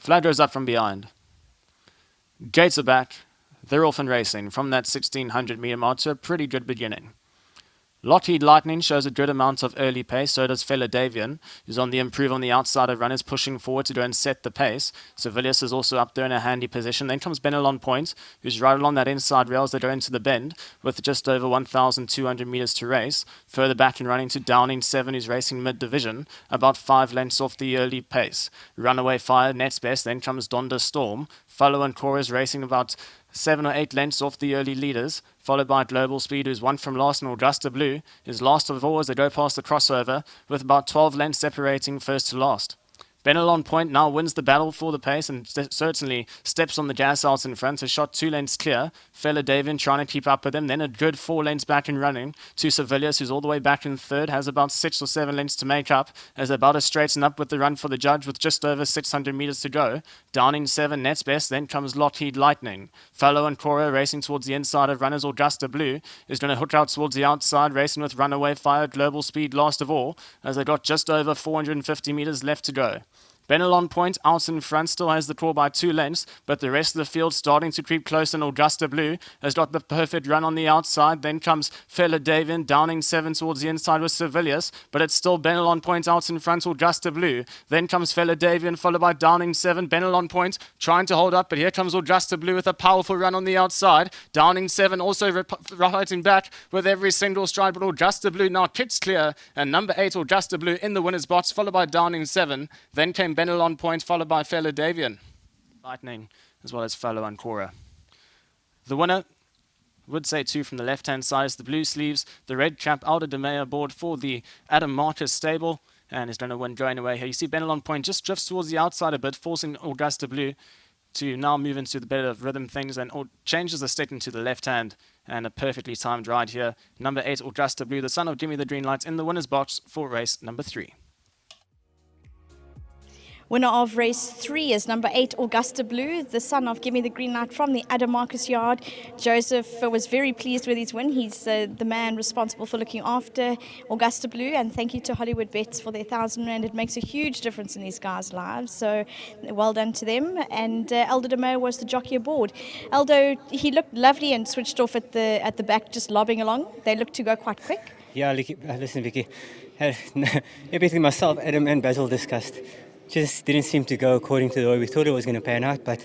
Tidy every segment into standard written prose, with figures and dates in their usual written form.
Flag goes up from behind. Gates are back. They're off and racing from that 1600 meter mark to a pretty good beginning. Lockheed Lightning shows a good amount of early pace, so does Philadelphian, who's on the improve on the outside of runners, pushing forward to go and set the pace. Sevilius is also up there in a handy position. Then comes Benelon Point, who's right along that inside rails that go into the bend, with just over 1,200 meters to race. Further back and running to Downing 7, who's racing mid-division, about 5 lengths off the early pace. Runaway Fire, next best. Then comes Donda Storm. Follow and Cora is racing about 7 or 8 lengths off the early leaders, followed by Global Speed, who's one from last, and Augusta Blue is last of all as they go past the crossover, with about 12 lengths separating first to last. Benelon Point now wins the battle for the pace and certainly steps on the gas out in front. Has shot 2 lengths clear. Fella Davian trying to keep up with him. Then a good 4 lengths back and running to Sevilius, who's all the way back in third. Has about 6 or 7 lengths to make up. As about to straighten up with the run for the judge with just over 600 meters to go. Downing 7, next best. Then comes Lockheed Lightning. Fallow and Cora racing towards the inside of runners. Augusta Blue is going to hook out towards the outside, racing with Runaway Fire. Global Speed last of all, as they got just over 450 meters left to go. Benelon Point out in front still has the call by 2 lengths, but the rest of the field starting to creep close, and Augusta Blue has got the perfect run on the outside. Then comes Fella Davian, Downing 7 towards the inside with Sevilius, but it's still Benelon Point out in front, Augusta Blue. Then comes Fella Davian, followed by Downing 7, Benelon Point trying to hold up, but here comes Augusta Blue with a powerful run on the outside. Downing 7 also fighting back with every single stride, but Augusta Blue now kicks clear, and number 8, Augusta Blue in the winner's box, followed by Downing 7. Then came Benelon Point, followed by Fella Davian, Lightning, as well as Fallow and Cora. The winner, would say 2 from the left-hand side, is the blue sleeves, the red cap, Domeyer aboard for the Adam Marcus stable, and is going to win going away here. You see Benelon Point just drifts towards the outside a bit, forcing Augusta Blue to now move into the better rhythm things, and changes the stick into the left hand, and a perfectly timed ride here. Number 8, Augusta Blue, the son of Gimme the Green Light, in the winner's box for race number 3. Winner of race 3 is number 8, Augusta Blue, the son of Gimme the Green Light from the Adam Marcus yard. Joseph was very pleased with his win. He's the man responsible for looking after Augusta Blue, and thank you to Hollywoodbets for their 1,000 rand. It makes a huge difference in these guys' lives, so well done to them. And Elder Domeyer was the jockey aboard. Eldo, he looked lovely and switched off at the back, just lobbing along. They looked to go quite quick. Yeah, listen, Vicky, everything myself, Adam and Basil discussed just didn't seem to go according to the way we thought it was going to pan out, but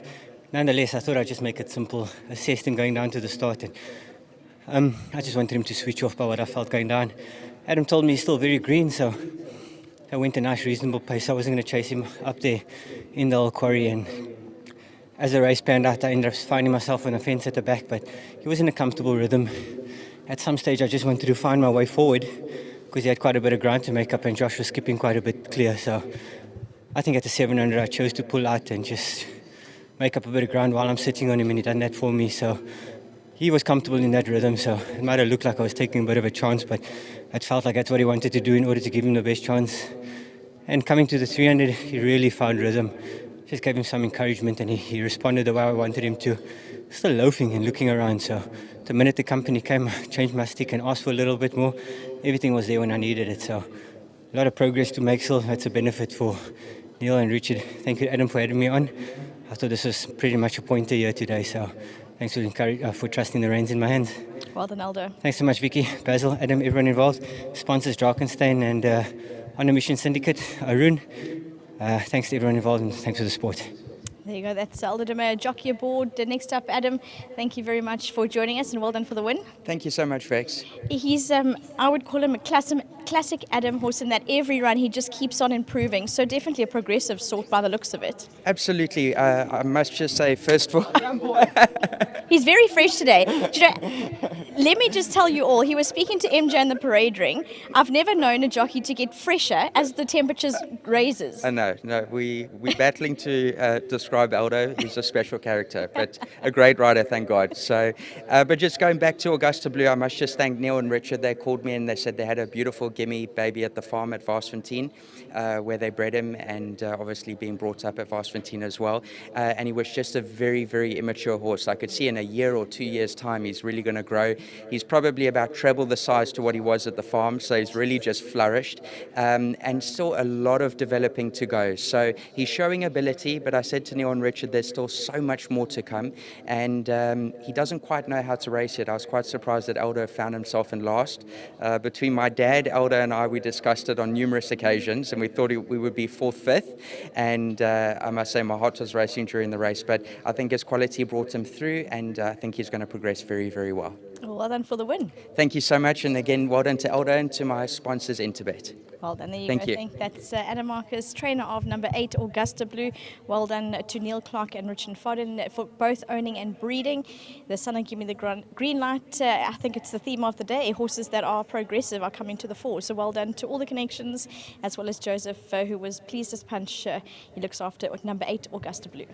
nonetheless I thought I'd just make it simple. Assessed him going down to the start, and I just wanted him to switch off by what I felt going down. Adam told me he's still very green, so I went a nice reasonable pace. I wasn't going to chase him up there in the old quarry, and as the race panned out I ended up finding myself on a fence at the back, but he was in a comfortable rhythm. At some stage I just wanted to find my way forward because he had quite a bit of ground to make up, and Josh was skipping quite a bit clear, so I think at the 700 I chose to pull out and just make up a bit of ground while I'm sitting on him, and he done that for me. So he was comfortable in that rhythm, so it might have looked like I was taking a bit of a chance, but it felt like that's what he wanted to do in order to give him the best chance. And coming to the 300, he really found rhythm. Just gave him some encouragement, and he responded the way I wanted him to. Still loafing and looking around, so the minute the company came, I changed my stick and asked for a little bit more. Everything was there when I needed it, so a lot of progress to make still. That's a benefit for Neil and Richard. Thank you, Adam, for having me on. I thought this was pretty much a pointer here today, so thanks for trusting the reins in my hands. Well done, Aldo. Thanks so much, Vicky, Basil, Adam, everyone involved. Sponsors, Drakenstein and On a Mission Syndicate, Arun. Thanks to everyone involved, and thanks for the support. There you go, that's Elder Domeyer, jockey aboard. Next up, Adam, thank you very much for joining us, and well done for the win. Thank you so much, Rex. He's, I would call him a classic Adam horse, in that every run he just keeps on improving. So definitely a progressive sort by the looks of it. Absolutely. I must just say, first of all, he's very fresh today. Do you know, let me just tell you all, he was speaking to MJ in the parade ring. I've never known a jockey to get fresher as the temperatures raises. No, we're battling to describe Aldo. He's a special character, but a great rider, thank God. So, but just going back to Augusta Blue, I must just thank Neil and Richard. They called me and they said they had a beautiful gimme baby at the farm at Varsfontein, where they bred him, and obviously being brought up at Varsfontein as well. And he was just a very, very immature horse. I could see in a year or 2 years' time he's really going to grow. He's probably about treble the size to what he was at the farm, so he's really just flourished, and still a lot of developing to go. So he's showing ability, but I said to Neil and Richard, there's still so much more to come, and he doesn't quite know how to race yet. I was quite surprised that Aldo found himself in last. Between my dad, Aldo, and I, we discussed it on numerous occasions, and we thought we would be fourth, fifth, and I must say my heart was racing during the race, but I think his quality brought him through, and I think he's going to progress very, very well. Well done for the win. Thank you so much, and again, well done to Aldo and to my sponsors, Interbet. Well done, there you Thank go. you. I think that's Adam Marcus, trainer of number 8 Augusta Blue. Well done to Neil Clark and Richard Fodden for both owning and breeding. The son of Give Me the Green Light. I think it's the theme of the day. Horses that are progressive are coming to the fore. So well done to all the connections, as well as Joseph, who was pleased as punch. He looks after number 8 Augusta Blue.